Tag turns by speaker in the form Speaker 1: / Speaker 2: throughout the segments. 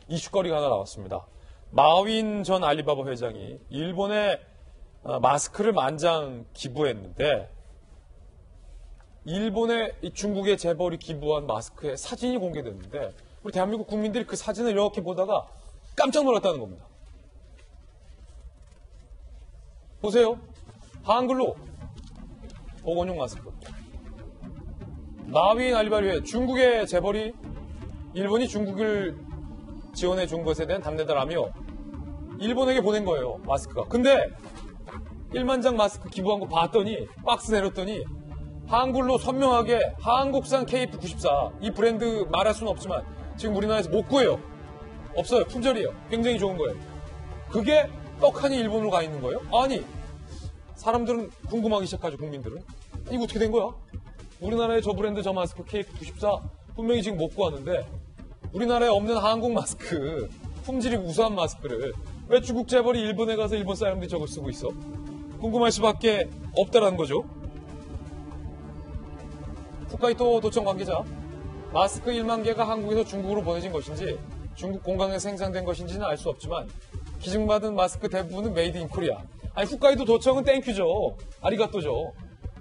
Speaker 1: 이슈거리가 하나 나왔습니다. 마윈 전 알리바바 회장이 일본에 마스크를 만장 기부했는데 일본에 중국의 재벌이 기부한 마스크에 사진이 공개됐는데 우리 대한민국 국민들이 그 사진을 이렇게 보다가 깜짝 놀랐다는 겁니다. 보세요. 한글로 보건용 마스크. 마윈 알리바바의 중국의 재벌이 일본이 중국을 지원해 준 것에 대한 담대다라며 일본에게 보낸 거예요. 마스크가. 근데 1만 장 마스크 기부한 거 봤더니 박스 내렸더니 한글로 선명하게 한국산 KF94 이 브랜드 말할 수는 없지만 지금 우리나라에서 못 구해요. 없어요. 품절이에요. 굉장히 좋은 거예요. 그게 떡하니 일본으로 가 있는 거예요? 아니 사람들은 궁금하기 시작하죠. 국민들은. 이거 어떻게 된 거야? 우리나라의 저 브랜드 저 마스크 KF94 분명히 지금 못 구하는데 우리나라에 없는 한국 마스크 품질이 우수한 마스크를 왜 중국 재벌이 일본에 가서 일본 사람들이 저걸 쓰고 있어? 궁금할 수밖에 없다라는 거죠. 홋카이도 도청 관계자, 마스크 1만 개가 한국에서 중국으로 보내진 것인지 중국 공장에서 생산된 것인지는 알 수 없지만 기증받은 마스크 대부분은 메이드 인 코리아. 아니 홋카이도 도청은 땡큐죠. 아리가또죠.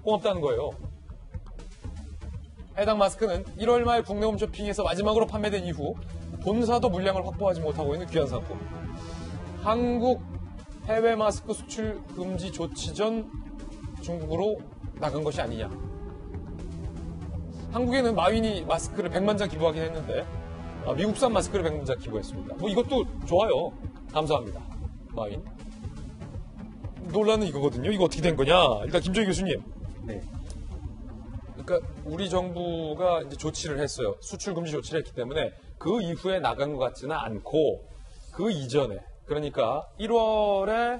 Speaker 1: 고맙다는 거예요. 해당 마스크는 1월 말 국내 홈쇼핑에서 마지막으로 판매된 이후 본사도 물량을 확보하지 못하고 있는 귀한 상품. 한국 해외 마스크 수출 금지 조치 전 중국으로 나간 것이 아니냐. 한국에는 마윈이 마스크를 100만 장 기부하긴 했는데 미국산 마스크를 100만 장 기부했습니다. 뭐 이것도 좋아요. 감사합니다. 마윈. 논란은 이거거든요. 이거 어떻게 된 거냐. 일단 김정희 교수님.
Speaker 2: 네.
Speaker 1: 그러니까 우리 정부가 이제 조치를 했어요. 수출 금지 조치를 했기 때문에 그 이후에 나간 것 같지는 않고 그 이전에 그러니까 1월에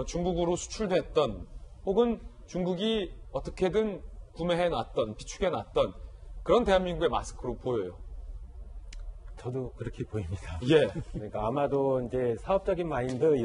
Speaker 1: 중국으로 수출됐던 혹은 중국이 어떻게든 구매해놨던 비축해놨던 그런 대한민국의 마스크로 보여요.
Speaker 2: 저도 그렇게 보입니다.
Speaker 1: 예.
Speaker 2: 그러니까 아마도 이제 사업적인 마인드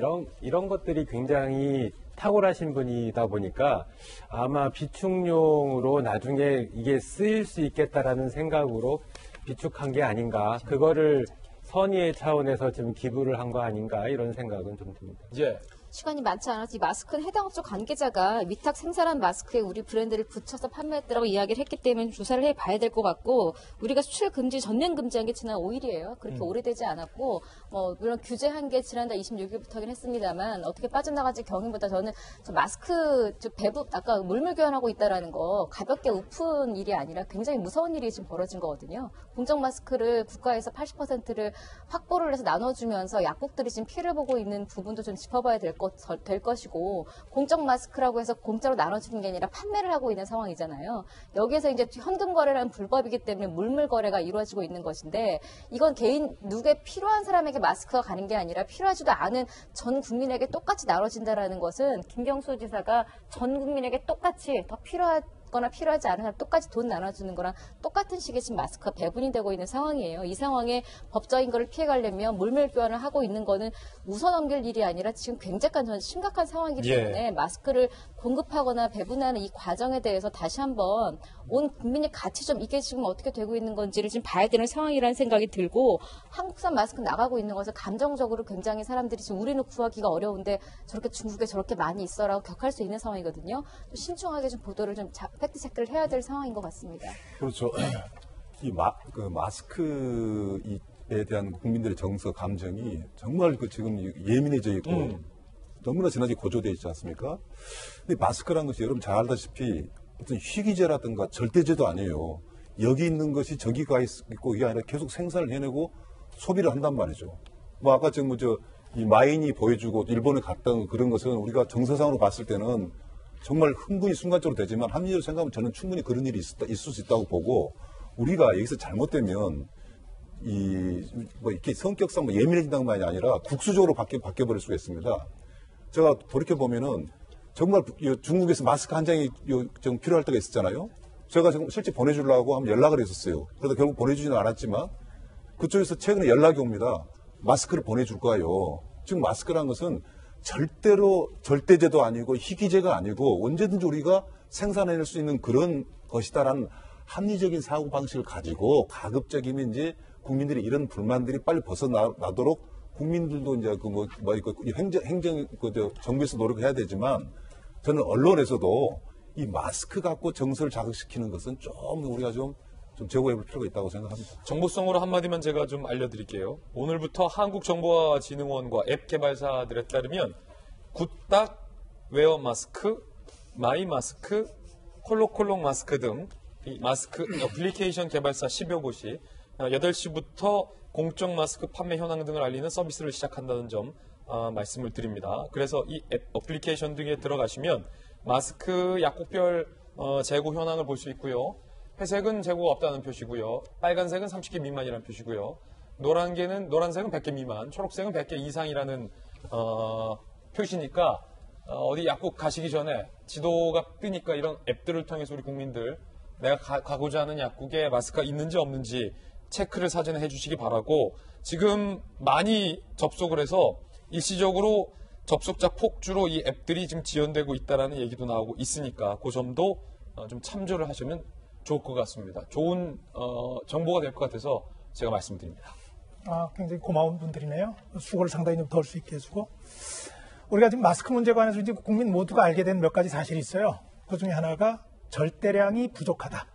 Speaker 2: 이런 것들이 굉장히 탁월하신 분이다 보니까 아마 비축용으로 나중에 이게 쓰일 수 있겠다라는 생각으로 비축한 게 아닌가. 그거를 선의의 차원에서 지금 기부를 한 거 아닌가 이런 생각은 좀 듭니다.
Speaker 1: 예.
Speaker 3: 시간이 많지 않아서 이 마스크는 해당 업체 관계자가 위탁 생산한 마스크에 우리 브랜드를 붙여서 판매했다고 이야기를 했기 때문에 조사를 해봐야 될 것 같고 우리가 수출 금지 전면 금지한 게 지난 5일이에요. 그렇게 오래되지 않았고 물론 규제한 게 지난달 26일부터긴 했습니다만 어떻게 빠져나갈지 경위보다 저는 저 마스크 배부 아까 물물 교환하고 있다라는 거 가볍게 웃픈 일이 아니라 굉장히 무서운 일이 지금 벌어진 거거든요. 공적 마스크를 국가에서 80%를 확보를 해서 나눠주면서 약국들이 지금 피해를 보고 있는 부분도 좀 짚어봐야 될 것이고 공적 마스크라고 해서 공짜로 나눠주는 게 아니라 판매를 하고 있는 상황이잖아요. 여기에서 이제 현금 거래라는 불법이기 때문에 물물 거래가 이루어지고 있는 것인데 이건 개인 누구에 필요한 사람에게 마스크가 가는 게 아니라 필요하지도 않은 전 국민에게 똑같이 나눠진다라는 것은 김경수 지사가 전 국민에게 똑같이 더 거나 필요하지 않은 사람 똑같이 돈 나눠주는 거랑 똑같은 식의 지금 마스크가 배분이 되고 있는 상황이에요. 이 상황에 법적인 거를 피해가려면 물물 교환을 하고 있는 거는 웃어넘길 일이 아니라 지금 굉장히 심각한 상황이기 때문에 마스크를 공급하거나 배분하는 이 과정에 대해서 다시 한번 온 국민이 같이 좀 이게 지금 어떻게 되고 있는 건지를 지금 봐야 되는 상황이라는 생각이 들고 한국산 마스크 나가고 있는 것을 감정적으로 굉장히 사람들이 지금 우리는 구하기가 어려운데 저렇게 중국에 저렇게 많이 있어라고 격할 수 있는 상황이거든요. 좀 신중하게 좀 보도를 좀 팩트 체크를 해야 될 상황인 것 같습니다.
Speaker 4: 그렇죠. 이 마스크에 대한 국민들의 정서, 감정이 정말 지금 예민해져 있고 너무나 지나치게 고조되어 있지 않습니까? 근데 마스크라는 것이 여러분 잘 알다시피 어떤 희귀제라든가 절대제도 아니에요. 여기 있는 것이 저기 가 있고 이게 아니라 계속 생산을 해내고 소비를 한단 말이죠. 뭐 아까 지금 이 마인이 보여주고 일본에 갔던 그런 것은 우리가 정서상으로 봤을 때는 정말 흥분이 순간적으로 되지만 합리적으로 생각하면 저는 충분히 그런 일이 있을 수 있다고 보고 우리가 여기서 잘못되면 이렇게 성격상 예민해진다는 말이 아니라 국수적으로 바뀌어버릴 수가 있습니다. 제가 돌이켜보면은 정말 중국에서 마스크 한 장이 좀 필요할 때가 있었잖아요. 제가 지금 실제 보내주려고 한번 연락을 했었어요. 그러다 결국 보내주지는 않았지만 그쪽에서 최근에 연락이 옵니다. 마스크를 보내줄 거예요. 지금 마스크라는 것은 절대로 절대제도 아니고 희귀제가 아니고 언제든지 우리가 생산해낼 수 있는 그런 것이다라는 합리적인 사고방식을 가지고 가급적이면 이제 국민들이 이런 불만들이 빨리 벗어나도록 국민들도 이제 정부에서 노력해야 되지만 저는 언론에서도 이 마스크 갖고 정서를 자극시키는 것은 좀 우리가 좀 제고해 볼 필요가 있다고 생각합니다.
Speaker 1: 정보성으로 한마디만 제가 좀 알려드릴게요. 오늘부터 한국정보화진흥원과 앱 개발사들에 따르면 굿딱 웨어 마스크, 마이 마스크, 콜록콜록 마스크 등 이 마스크 어플리케이션 개발사 10여 곳이 8시부터 공적 마스크 판매 현황 등을 알리는 서비스를 시작한다는 점 말씀을 드립니다. 그래서 이 앱 어플리케이션 등에 들어가시면 마스크 약국별 재고 현황을 볼 수 있고요. 회색은 재고가 없다는 표시고요. 빨간색은 30개 미만이라는 표시고요. 노란색은 100개 미만, 초록색은 100개 이상이라는 표시니까 어디 약국 가시기 전에 지도가 뜨니까 이런 앱들을 통해서 우리 국민들 내가 가고자 하는 약국에 마스크가 있는지 없는지 체크를 사전에 해주시기 바라고 지금 많이 접속을 해서 일시적으로 접속자 폭주로 이 앱들이 지금 지연되고 있다는 얘기도 나오고 있으니까 그 점도 좀 참조를 하시면 좋을 것 같습니다. 좋은 정보가 될 것 같아서 제가 말씀드립니다.
Speaker 5: 굉장히 고마운 분들이네요. 수고를 상당히 좀 덜 수 있게 해주고. 우리가 지금 마스크 문제에 관해서 이제 국민 모두가 알게 된 몇 가지 사실이 있어요. 그 중에 하나가 절대량이 부족하다.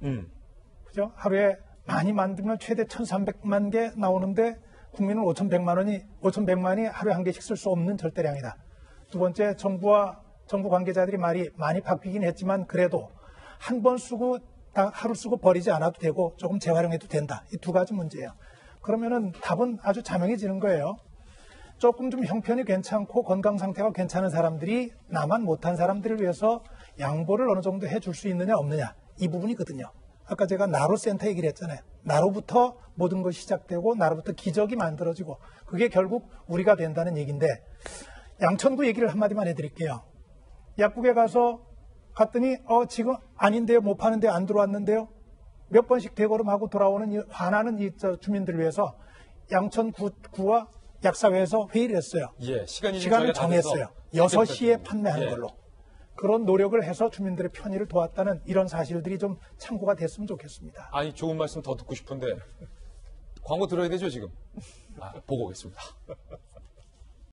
Speaker 5: 그죠? 하루에 많이 만들면 최대 1,300만 개 나오는데 국민은 5,100만이 하루에 한 개씩 쓸 수 없는 절대량이다. 두 번째, 정부와 정부 관계자들이 말이 많이 바뀌긴 했지만 그래도 한 번 쓰고 하루 쓰고 버리지 않아도 되고 조금 재활용해도 된다. 이 두 가지 문제예요. 그러면은 답은 아주 자명해지는 거예요. 조금 좀 형편이 괜찮고 건강 상태가 괜찮은 사람들이 나만 못한 사람들을 위해서 양보를 어느 정도 해줄 수 있느냐 없느냐 이 부분이거든요. 아까 제가 나로센터 얘기를 했잖아요. 나로부터 모든 것이 시작되고 나로부터 기적이 만들어지고 그게 결국 우리가 된다는 얘기인데 양천구 얘기를 한마디만 해드릴게요. 약국에 갔더니 지금 아닌데요. 못 파는데 안 들어왔는데요. 몇 번씩 대걸음하고 돌아오는 화나는 주민들을 위해서 양천구와 약사회에서 회의를 했어요.
Speaker 1: 예,
Speaker 5: 시간을 정했어요. 6시에 판매하는 걸로. 그런 노력을 해서 주민들의 편의를 도왔다는 이런 사실들이 좀 참고가 됐으면 좋겠습니다.
Speaker 1: 아니, 좋은 말씀 더 듣고 싶은데 광고 들어야 되죠, 지금? 보고 오겠습니다.